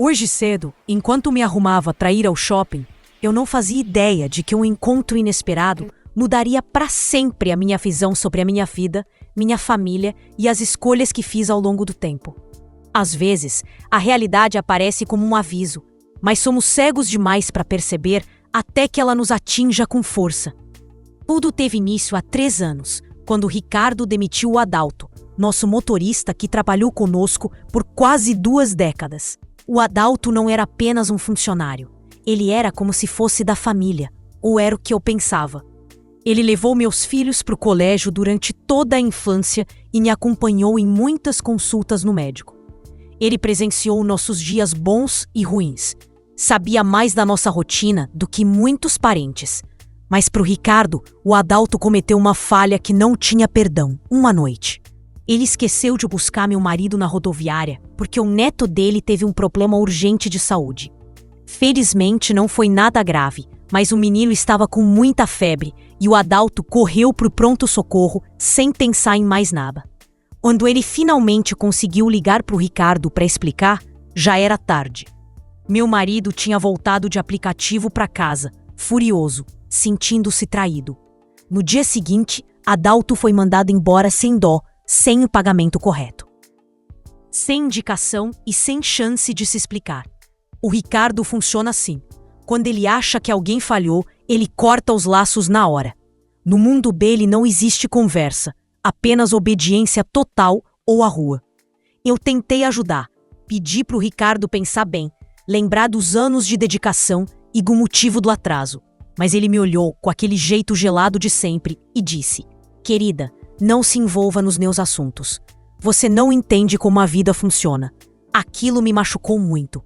Hoje cedo, enquanto me arrumava para ir ao shopping, eu não fazia ideia de que um encontro inesperado mudaria para sempre a minha visão sobre a minha vida, minha família e as escolhas que fiz ao longo do tempo. Às vezes, a realidade aparece como um aviso, mas somos cegos demais para perceber até que ela nos atinja com força. Tudo teve início há 3 anos, quando Ricardo demitiu o Adalto, nosso motorista que trabalhou conosco por quase 2 décadas. O Adalto não era apenas um funcionário. Ele era como se fosse da família, ou era o que eu pensava. Ele levou meus filhos para o colégio durante toda a infância e me acompanhou em muitas consultas no médico. Ele presenciou nossos dias bons e ruins. Sabia mais da nossa rotina do que muitos parentes. Mas para o Ricardo, o Adalto cometeu uma falha que não tinha perdão, uma noite. Ele esqueceu de buscar meu marido na rodoviária porque o neto dele teve um problema urgente de saúde. Felizmente não foi nada grave, mas o menino estava com muita febre e o Adalto correu para o pronto-socorro sem pensar em mais nada. Quando ele finalmente conseguiu ligar para o Ricardo para explicar, já era tarde. Meu marido tinha voltado de aplicativo para casa, furioso, sentindo-se traído. No dia seguinte, Adalto foi mandado embora sem dó, sem o pagamento correto. Sem indicação e sem chance de se explicar. O Ricardo funciona assim. Quando ele acha que alguém falhou, ele corta os laços na hora. No mundo dele não existe conversa, apenas obediência total ou a rua. Eu tentei ajudar, pedi para o Ricardo pensar bem, lembrar dos anos de dedicação e do motivo do atraso. Mas ele me olhou com aquele jeito gelado de sempre e disse: "Querida, não se envolva nos meus assuntos. Você não entende como a vida funciona." Aquilo me machucou muito.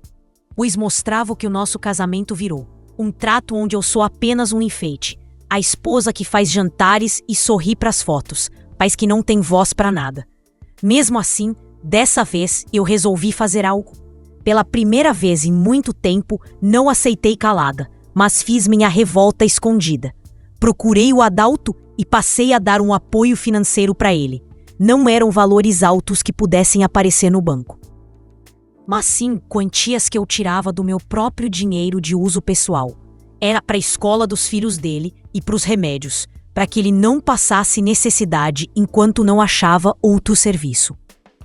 Pois mostrava o que o nosso casamento virou. Um trato onde eu sou apenas um enfeite. A esposa que faz jantares e sorri para as fotos, mas que não tem voz para nada. Mesmo assim, dessa vez eu resolvi fazer algo. Pela primeira vez em muito tempo, não aceitei calada, mas fiz minha revolta escondida. Procurei o Adalto e passei a dar um apoio financeiro para ele. Não eram valores altos que pudessem aparecer no banco, mas sim quantias que eu tirava do meu próprio dinheiro de uso pessoal. Era para a escola dos filhos dele e para os remédios, para que ele não passasse necessidade enquanto não achava outro serviço.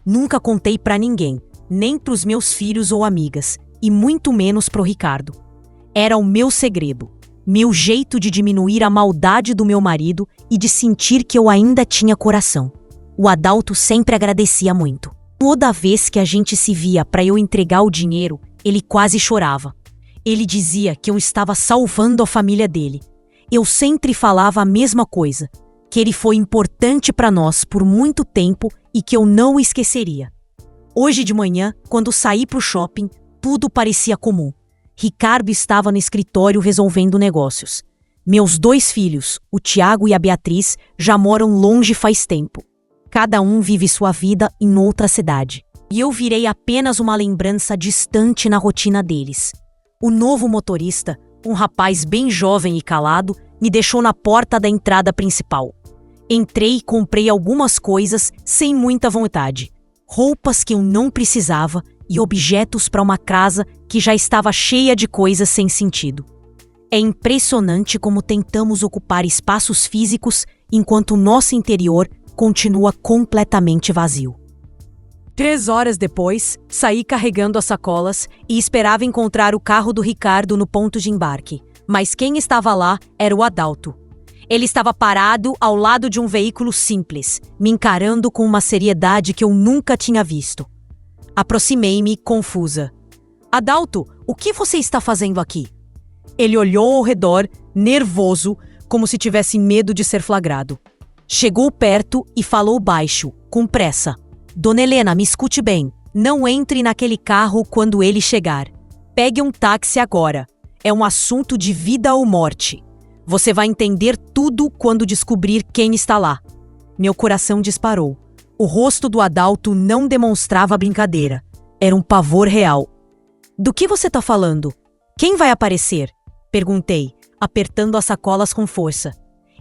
Nunca contei para ninguém, nem para os meus filhos ou amigas, e muito menos para o Ricardo. Era o meu segredo, meu jeito de diminuir a maldade do meu marido e de sentir que eu ainda tinha coração. O Adalto sempre agradecia muito. Toda vez que a gente se via para eu entregar o dinheiro, ele quase chorava. Ele dizia que eu estava salvando a família dele. Eu sempre falava a mesma coisa, que ele foi importante para nós por muito tempo e que eu não o esqueceria. Hoje de manhã, quando saí para o shopping, tudo parecia comum. Ricardo estava no escritório resolvendo negócios. Meus 2 filhos, o Tiago e a Beatriz, já moram longe faz tempo. Cada um vive sua vida em outra cidade. E eu virei apenas uma lembrança distante na rotina deles. O novo motorista, um rapaz bem jovem e calado, me deixou na porta da entrada principal. Entrei e comprei algumas coisas sem muita vontade. Roupas que eu não precisava e objetos para uma casa que já estava cheia de coisas sem sentido. É impressionante como tentamos ocupar espaços físicos enquanto o nosso interior continua completamente vazio. 3 horas depois, saí carregando as sacolas e esperava encontrar o carro do Ricardo no ponto de embarque. Mas quem estava lá era o Adalto. Ele estava parado ao lado de um veículo simples, me encarando com uma seriedade que eu nunca tinha visto. Aproximei-me, confusa. "Adalto, o que você está fazendo aqui?" Ele olhou ao redor, nervoso, como se tivesse medo de ser flagrado. Chegou perto e falou baixo, com pressa. "Dona Helena, me escute bem. Não entre naquele carro quando ele chegar. Pegue um táxi agora. É um assunto de vida ou morte. Você vai entender tudo quando descobrir quem está lá." Meu coração disparou. O rosto do Adalto não demonstrava brincadeira. Era um pavor real. "Do que você está falando? Quem vai aparecer?" Perguntei, apertando as sacolas com força.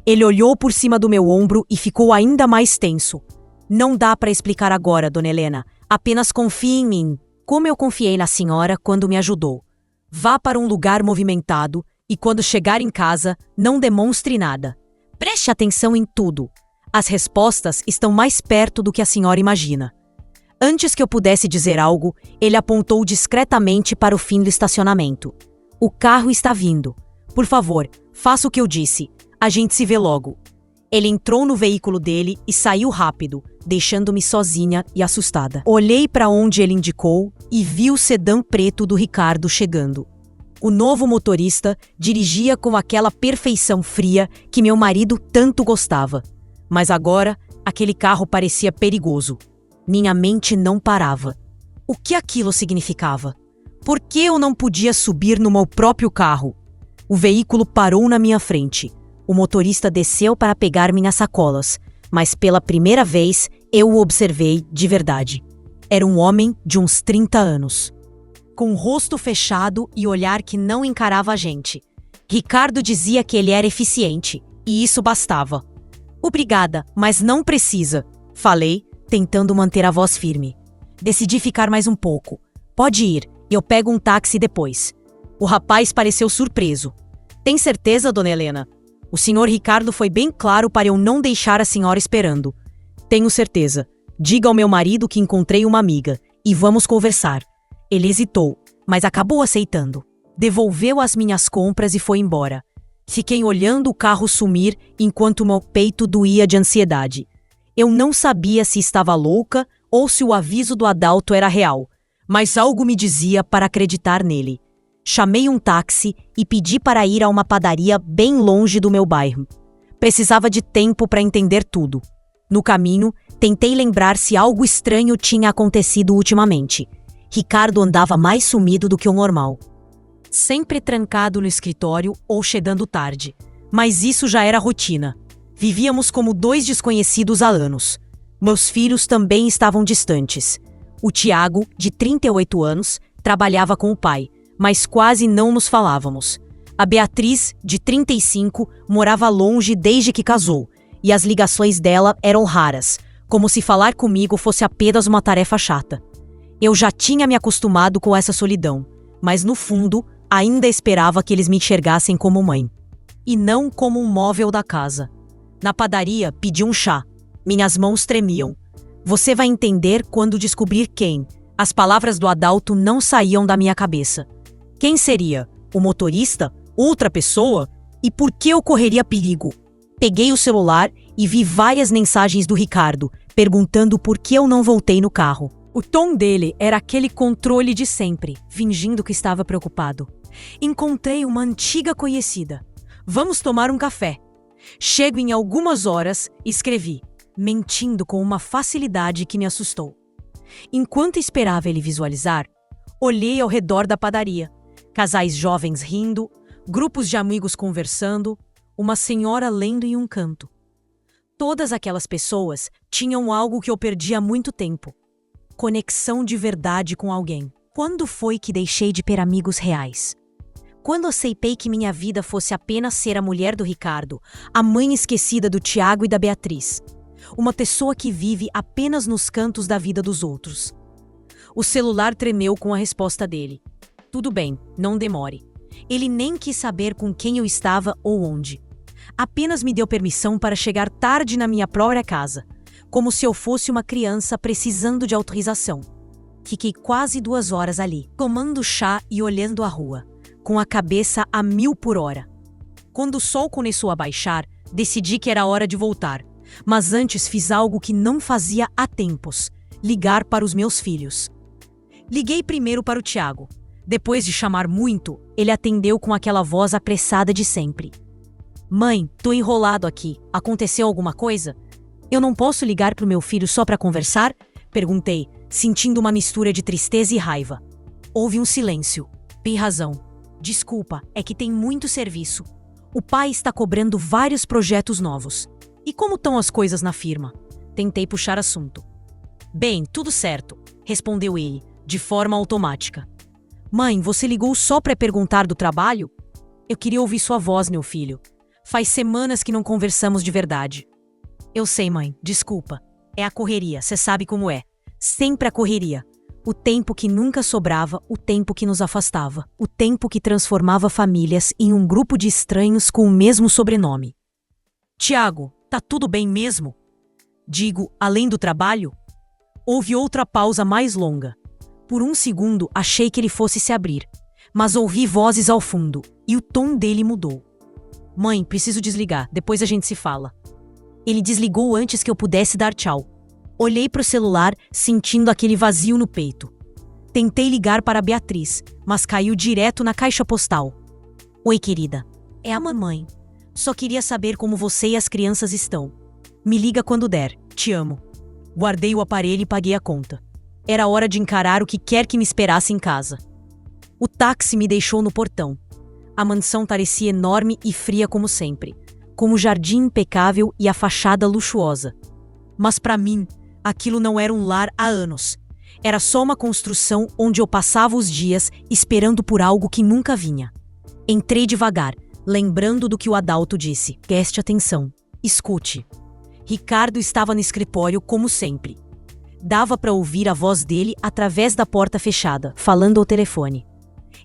Ele olhou por cima do meu ombro e ficou ainda mais tenso. "Não dá para explicar agora, Dona Helena. Apenas confie em mim. como eu confiei na senhora quando me ajudou. Vá para um lugar movimentado e quando chegar em casa, não demonstre nada. Preste atenção em tudo. As respostas estão mais perto do que a senhora imagina. Antes que eu pudesse dizer algo, ele apontou discretamente para o fim do estacionamento. O carro está vindo. Por favor, faça o que eu disse. A gente se vê logo. Ele entrou no veículo dele e saiu rápido, deixando-me sozinha e assustada. Olhei para onde ele indicou e vi o sedã preto do Ricardo chegando. O novo motorista dirigia com aquela perfeição fria que meu marido tanto gostava. Mas agora, aquele carro parecia perigoso. Minha mente não parava. O que aquilo significava? Por que eu não podia subir no meu próprio carro? O veículo parou na minha frente. O motorista desceu para pegar minhas sacolas, mas pela primeira vez eu o observei de verdade. Era um homem de uns 30 anos. Com o rosto fechado e olhar que não encarava a gente. Ricardo dizia que ele era eficiente, e isso bastava. Obrigada, mas não precisa, falei, tentando manter a voz firme. Decidi ficar mais um pouco. Pode ir, eu pego um táxi depois. O rapaz pareceu surpreso. Tem certeza, dona Helena? O senhor Ricardo foi bem claro para eu não deixar a senhora esperando. Tenho certeza. Diga ao meu marido que encontrei uma amiga e vamos conversar. Ele hesitou, mas acabou aceitando. Devolveu as minhas compras e foi embora. Fiquei olhando o carro sumir enquanto meu peito doía de ansiedade. Eu não sabia se estava louca ou se o aviso do Adalto era real, mas algo me dizia para acreditar nele. Chamei um táxi e pedi para ir a uma padaria bem longe do meu bairro. Precisava de tempo para entender tudo. No caminho, tentei lembrar se algo estranho tinha acontecido ultimamente. Ricardo andava mais sumido do que o normal. Sempre trancado no escritório ou chegando tarde. Mas isso já era rotina. Vivíamos como dois desconhecidos há anos. Meus filhos também estavam distantes. O Tiago, de 38 anos, trabalhava com o pai, mas quase não nos falávamos. A Beatriz, de 35, morava longe desde que casou, e as ligações dela eram raras, como se falar comigo fosse apenas uma tarefa chata. Eu já tinha me acostumado com essa solidão, mas no fundo, ainda esperava que eles me enxergassem como mãe, e não como um móvel da casa. Na padaria, pedi um chá. Minhas mãos tremiam. Você vai entender quando descobrir quem. As palavras do Adalto não saíam da minha cabeça. Quem seria? O motorista? Outra pessoa? E por que eu correria perigo? Peguei o celular e vi várias mensagens do Ricardo, perguntando por que eu não voltei no carro. O tom dele era aquele controle de sempre, fingindo que estava preocupado. Encontrei uma antiga conhecida. Vamos tomar um café. Chego em algumas horas, escrevi, mentindo com uma facilidade que me assustou. Enquanto esperava ele visualizar, olhei ao redor da padaria. Casais jovens rindo, grupos de amigos conversando, uma senhora lendo em um canto. Todas aquelas pessoas tinham algo que eu perdi há muito tempo. Conexão de verdade com alguém. Quando foi que deixei de ter amigos reais? Quando aceitei que minha vida fosse apenas ser a mulher do Ricardo, a mãe esquecida do Tiago e da Beatriz. Uma pessoa que vive apenas nos cantos da vida dos outros. O celular tremeu com a resposta dele. Tudo bem, não demore. Ele nem quis saber com quem eu estava ou onde. Apenas me deu permissão para chegar tarde na minha própria casa, como se eu fosse uma criança precisando de autorização. Fiquei quase 2 horas ali, tomando chá e olhando a rua, com a cabeça a 1000 por hora. Quando o sol começou a baixar, decidi que era hora de voltar, mas antes fiz algo que não fazia há tempos: ligar para os meus filhos. Liguei primeiro para o Tiago. Depois de chamar muito, ele atendeu com aquela voz apressada de sempre. Mãe, tô enrolado aqui. Aconteceu alguma coisa? Eu não posso ligar pro meu filho só para conversar? Perguntei, sentindo uma mistura de tristeza e raiva. Houve um silêncio. Tem razão. Desculpa, é que tem muito serviço. O pai está cobrando vários projetos novos. E como estão as coisas na firma? Tentei puxar assunto. Bem, tudo certo, respondeu ele, de forma automática. Mãe, você ligou só para perguntar do trabalho? Eu queria ouvir sua voz, meu filho. Faz semanas que não conversamos de verdade. Eu sei, mãe, desculpa. É a correria, você sabe como é. Sempre a correria. O tempo que nunca sobrava, o tempo que nos afastava, o tempo que transformava famílias em um grupo de estranhos com o mesmo sobrenome. Tiago, tá tudo bem mesmo? Digo, além do trabalho? Houve outra pausa mais longa. Por um segundo achei que ele fosse se abrir, mas ouvi vozes ao fundo e o tom dele mudou. Mãe, preciso desligar, depois a gente se fala. Ele desligou antes que eu pudesse dar tchau. Olhei para o celular, sentindo aquele vazio no peito. Tentei ligar para a Beatriz, mas caiu direto na caixa postal. Oi, querida. É a mamãe. Só queria saber como você e as crianças estão. Me liga quando der. Te amo. Guardei o aparelho e paguei a conta. Era hora de encarar o que quer que me esperasse em casa. O táxi me deixou no portão. A mansão parecia enorme e fria como sempre, com o jardim impecável e a fachada luxuosa. Mas para mim, aquilo não era um lar há anos. Era só uma construção onde eu passava os dias esperando por algo que nunca vinha. Entrei devagar, lembrando do que o Adalto disse. Preste atenção. Escute. Ricardo estava no escritório como sempre. Dava para ouvir a voz dele através da porta fechada, falando ao telefone.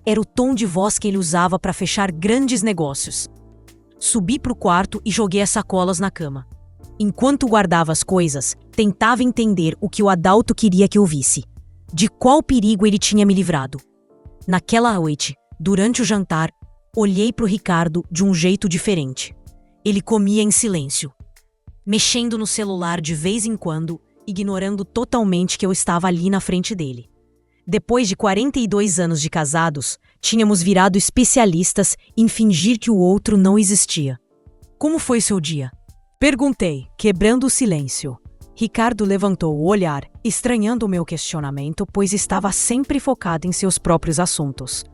Era o tom de voz que ele usava para fechar grandes negócios. Subi para o quarto e joguei as sacolas na cama. Enquanto guardava as coisas, tentava entender o que o Adalto queria que eu visse. De qual perigo ele tinha me livrado. Naquela noite, durante o jantar, olhei para o Ricardo de um jeito diferente. Ele comia em silêncio, mexendo no celular de vez em quando, ignorando totalmente que eu estava ali na frente dele. Depois de 42 anos de casados, tínhamos virado especialistas em fingir que o outro não existia. Como foi seu dia? Perguntei, quebrando o silêncio. Ricardo levantou o olhar, estranhando o meu questionamento, pois estava sempre focado em seus próprios assuntos.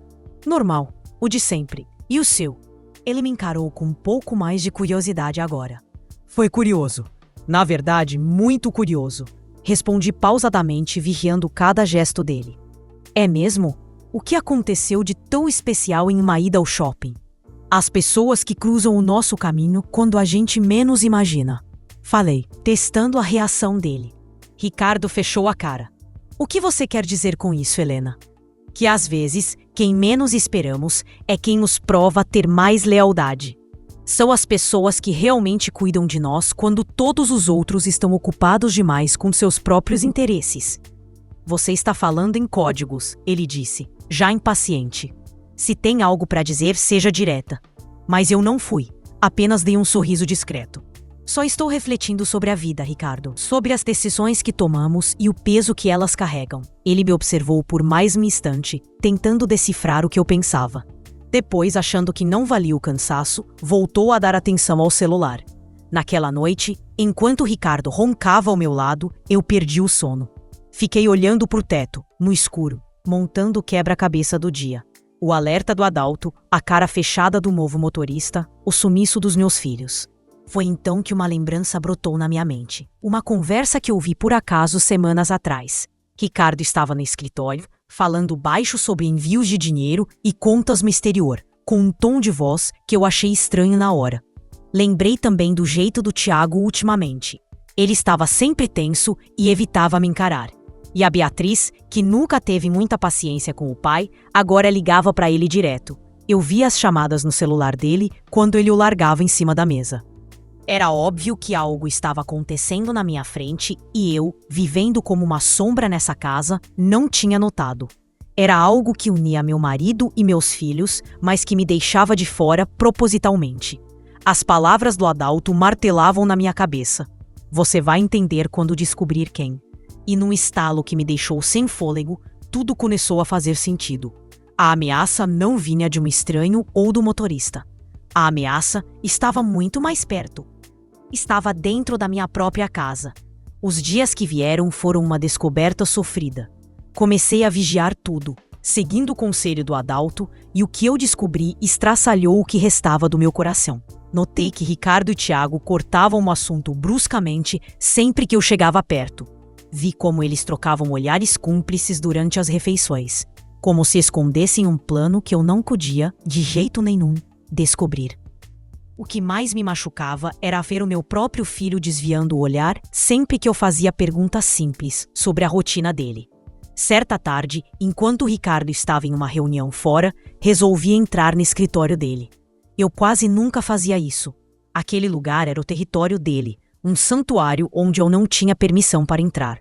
Normal, o de sempre. E o seu? Ele me encarou com um pouco mais de curiosidade agora. Foi curioso. Na verdade, muito curioso. Respondi pausadamente, vigiando cada gesto dele. É mesmo? O que aconteceu de tão especial em uma ida ao shopping? As pessoas que cruzam o nosso caminho quando a gente menos imagina. Falei, testando a reação dele. Ricardo fechou a cara. O que você quer dizer com isso, Helena? Que às vezes, quem menos esperamos é quem nos prova ter mais lealdade. São as pessoas que realmente cuidam de nós quando todos os outros estão ocupados demais com seus próprios interesses. Você está falando em códigos, ele disse, já impaciente. Se tem algo para dizer, seja direta. Mas eu não fui, apenas dei um sorriso discreto. Só estou refletindo sobre a vida, Ricardo, sobre as decisões que tomamos e o peso que elas carregam. Ele me observou por mais um instante, tentando decifrar o que eu pensava. Depois, achando que não valia o cansaço, voltou a dar atenção ao celular. Naquela noite, enquanto Ricardo roncava ao meu lado, eu perdi o sono. Fiquei olhando para o teto, no escuro, montando o quebra-cabeça do dia. O alerta do Adalto, a cara fechada do novo motorista, o sumiço dos meus filhos. Foi então que uma lembrança brotou na minha mente. Uma conversa que ouvi por acaso semanas atrás. Ricardo estava no escritório, falando baixo sobre envios de dinheiro e contas no exterior, com um tom de voz que eu achei estranho na hora. Lembrei também do jeito do Tiago ultimamente. Ele estava sempre tenso e evitava me encarar. E a Beatriz, que nunca teve muita paciência com o pai, agora ligava para ele direto. Eu via as chamadas no celular dele quando ele o largava em cima da mesa. Era óbvio que algo estava acontecendo na minha frente e eu, vivendo como uma sombra nessa casa, não tinha notado. Era algo que unia meu marido e meus filhos, mas que me deixava de fora propositalmente. As palavras do Adalto martelavam na minha cabeça. Você vai entender quando descobrir quem. E num estalo que me deixou sem fôlego, tudo começou a fazer sentido. A ameaça não vinha de um estranho ou do motorista. A ameaça estava muito mais perto. Estava dentro da minha própria casa. Os dias que vieram foram uma descoberta sofrida. Comecei a vigiar tudo, seguindo o conselho do Adalto, e o que eu descobri estraçalhou o que restava do meu coração. Notei que Ricardo e Tiago cortavam o assunto bruscamente sempre que eu chegava perto. Vi como eles trocavam olhares cúmplices durante as refeições, como se escondessem um plano que eu não podia, de jeito nenhum, descobrir. O que mais me machucava era ver o meu próprio filho desviando o olhar sempre que eu fazia perguntas simples sobre a rotina dele. Certa tarde, enquanto Ricardo estava em uma reunião fora, resolvi entrar no escritório dele. Eu quase nunca fazia isso. Aquele lugar era o território dele, um santuário onde eu não tinha permissão para entrar.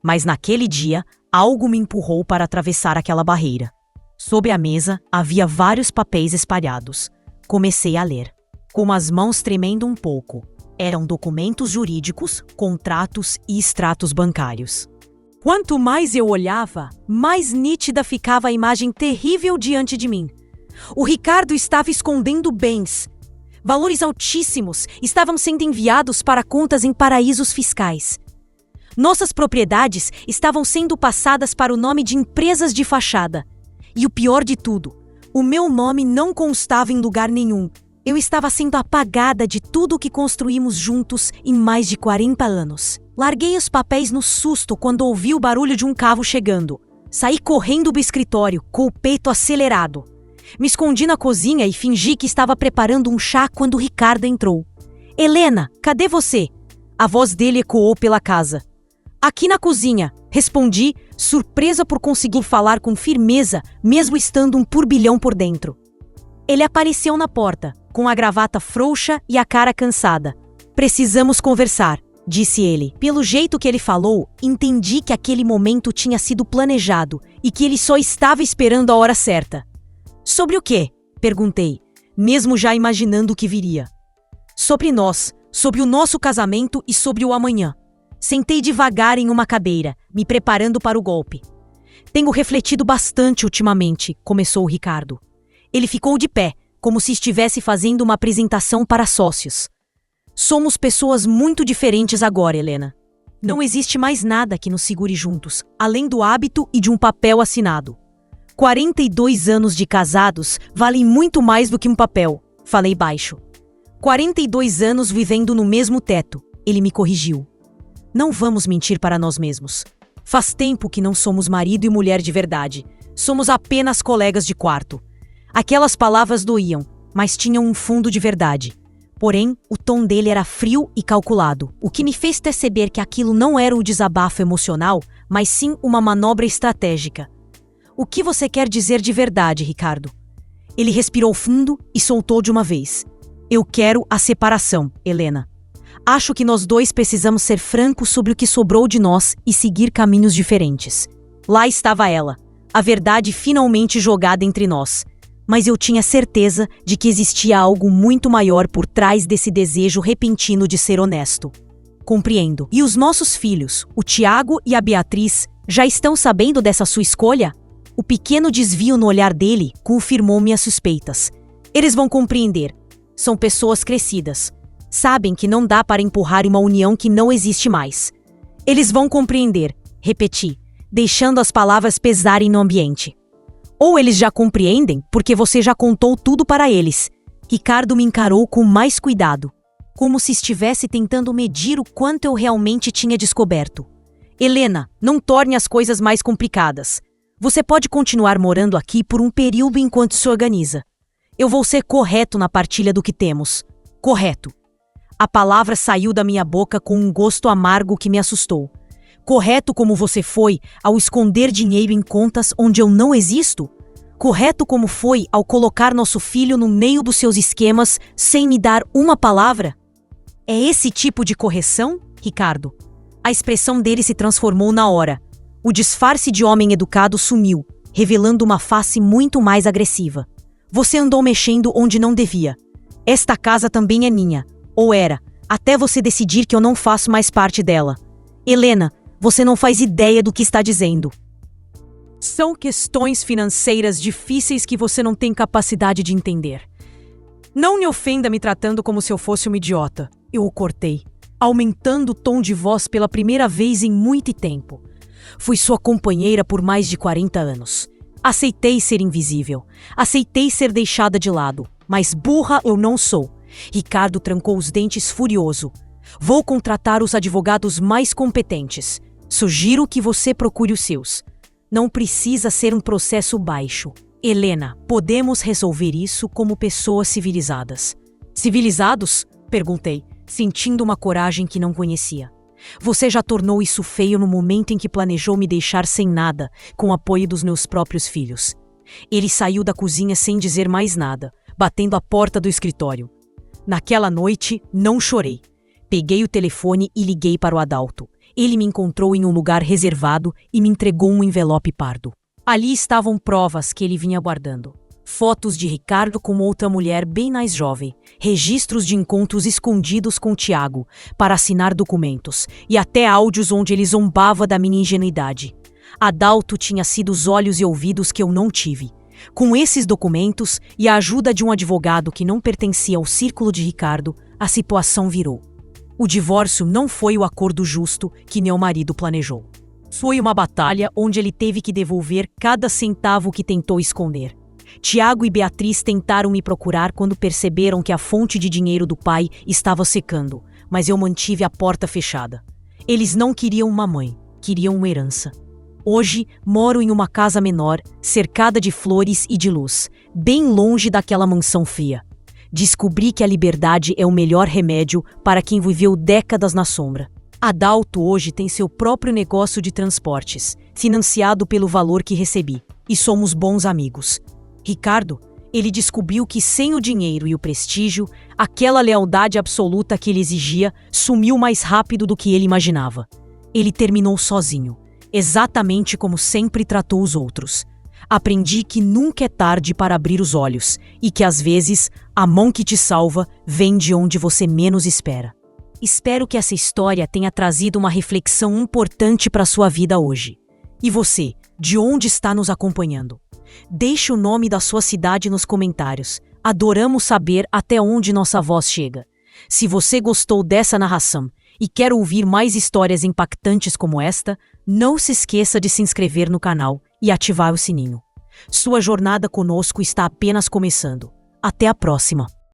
Mas naquele dia, algo me empurrou para atravessar aquela barreira. Sob a mesa, havia vários papéis espalhados. Comecei a ler, com as mãos tremendo um pouco. Eram documentos jurídicos, contratos e extratos bancários. Quanto mais eu olhava, mais nítida ficava a imagem terrível diante de mim. O Ricardo estava escondendo bens. Valores altíssimos estavam sendo enviados para contas em paraísos fiscais. Nossas propriedades estavam sendo passadas para o nome de empresas de fachada. E o pior de tudo, o meu nome não constava em lugar nenhum. Eu estava sendo apagada de tudo o que construímos juntos em mais de 40 anos. Larguei os papéis no susto quando ouvi o barulho de um carro chegando. Saí correndo do escritório, com o peito acelerado. Me escondi na cozinha e fingi que estava preparando um chá quando o Ricardo entrou. "Helena, cadê você?" A voz dele ecoou pela casa. "Aqui na cozinha", respondi, surpresa por conseguir falar com firmeza, mesmo estando um turbilhão por dentro. Ele apareceu na porta, com a gravata frouxa e a cara cansada. "Precisamos conversar", disse ele. Pelo jeito que ele falou, entendi que aquele momento tinha sido planejado e que ele só estava esperando a hora certa. "Sobre o quê?", perguntei, mesmo já imaginando o que viria. "Sobre nós, sobre o nosso casamento e sobre o amanhã." Sentei devagar em uma cadeira, me preparando para o golpe. "Tenho refletido bastante ultimamente", começou o Ricardo. Ele ficou de pé, como se estivesse fazendo uma apresentação para sócios. "Somos pessoas muito diferentes agora, Helena. Não existe mais nada que nos segure juntos, além do hábito e de um papel assinado. 42 anos de casados valem muito mais do que um papel", falei baixo. 42 anos vivendo no mesmo teto, ele me corrigiu. "Não vamos mentir para nós mesmos. Faz tempo que não somos marido e mulher de verdade. Somos apenas colegas de quarto." Aquelas palavras doíam, mas tinham um fundo de verdade. Porém, o tom dele era frio e calculado, o que me fez perceber que aquilo não era um desabafo emocional, mas sim uma manobra estratégica. "O que você quer dizer de verdade, Ricardo?" Ele respirou fundo e soltou de uma vez. "Eu quero a separação, Helena. Acho que nós dois precisamos ser francos sobre o que sobrou de nós e seguir caminhos diferentes." Lá estava ela, a verdade finalmente jogada entre nós. Mas eu tinha certeza de que existia algo muito maior por trás desse desejo repentino de ser honesto. "Compreendo. E os nossos filhos, o Tiago e a Beatriz, já estão sabendo dessa sua escolha?" O pequeno desvio no olhar dele confirmou minhas suspeitas. "Eles vão compreender. São pessoas crescidas. Sabem que não dá para empurrar uma união que não existe mais." "Eles vão compreender", repeti, deixando as palavras pesarem no ambiente. "Ou eles já compreendem porque você já contou tudo para eles." Ricardo me encarou com mais cuidado, como se estivesse tentando medir o quanto eu realmente tinha descoberto. "Helena, não torne as coisas mais complicadas. Você pode continuar morando aqui por um período enquanto se organiza. Eu vou ser correto na partilha do que temos. Correto." A palavra saiu da minha boca com um gosto amargo que me assustou. "Correto como você foi ao esconder dinheiro em contas onde eu não existo? Correto como foi ao colocar nosso filho no meio dos seus esquemas sem me dar uma palavra?" "É esse tipo de correção, Ricardo?" A expressão dele se transformou na hora. O disfarce de homem educado sumiu, revelando uma face muito mais agressiva. "Você andou mexendo onde não devia. Esta casa também é minha, ou era, até você decidir que eu não faço mais parte dela. Helena, você não faz ideia do que está dizendo." "São questões financeiras difíceis que você não tem capacidade de entender. Não me ofenda me tratando como se eu fosse uma idiota." Eu o cortei, aumentando o tom de voz pela primeira vez em muito tempo. "Fui sua companheira por mais de 40 anos. Aceitei ser invisível. Aceitei ser deixada de lado. Mas burra eu não sou." Ricardo trancou os dentes furioso. "Vou contratar os advogados mais competentes. Sugiro que você procure os seus. Não precisa ser um processo baixo. Helena, podemos resolver isso como pessoas civilizadas." "Civilizados?", perguntei, sentindo uma coragem que não conhecia. Você já tornou isso feio no momento em que planejou me deixar sem nada, com o apoio dos meus próprios filhos. Ele saiu da cozinha sem dizer mais nada, batendo a porta do escritório. Naquela noite, não chorei. Peguei o telefone e liguei para o Adalto. Ele me encontrou em um lugar reservado e me entregou um envelope pardo. Ali estavam provas que ele vinha guardando. Fotos de Ricardo com outra mulher bem mais jovem, registros de encontros escondidos com Tiago para assinar documentos e até áudios onde ele zombava da minha ingenuidade. Adalto tinha sido os olhos e ouvidos que eu não tive. Com esses documentos e a ajuda de um advogado que não pertencia ao círculo de Ricardo, a situação virou. O divórcio não foi o acordo justo que meu marido planejou. Foi uma batalha onde ele teve que devolver cada centavo que tentou esconder. Tiago e Beatriz tentaram me procurar quando perceberam que a fonte de dinheiro do pai estava secando, mas eu mantive a porta fechada. Eles não queriam uma mãe, queriam uma herança. Hoje, moro em uma casa menor, cercada de flores e de luz, bem longe daquela mansão fria. Descobri que a liberdade é o melhor remédio para quem viveu décadas na sombra. Adalto hoje tem seu próprio negócio de transportes, financiado pelo valor que recebi, e somos bons amigos. Ricardo, ele descobriu que sem o dinheiro e o prestígio, aquela lealdade absoluta que ele exigia sumiu mais rápido do que ele imaginava. Ele terminou sozinho, exatamente como sempre tratou os outros. Aprendi que nunca é tarde para abrir os olhos e que às vezes a mão que te salva vem de onde você menos espera. Espero que essa história tenha trazido uma reflexão importante para a sua vida hoje. E você, de onde está nos acompanhando? Deixe o nome da sua cidade nos comentários. Adoramos saber até onde nossa voz chega. Se você gostou dessa narração e quer ouvir mais histórias impactantes como esta, não se esqueça de se inscrever no canal e ativar o sininho. Sua jornada conosco está apenas começando. Até a próxima!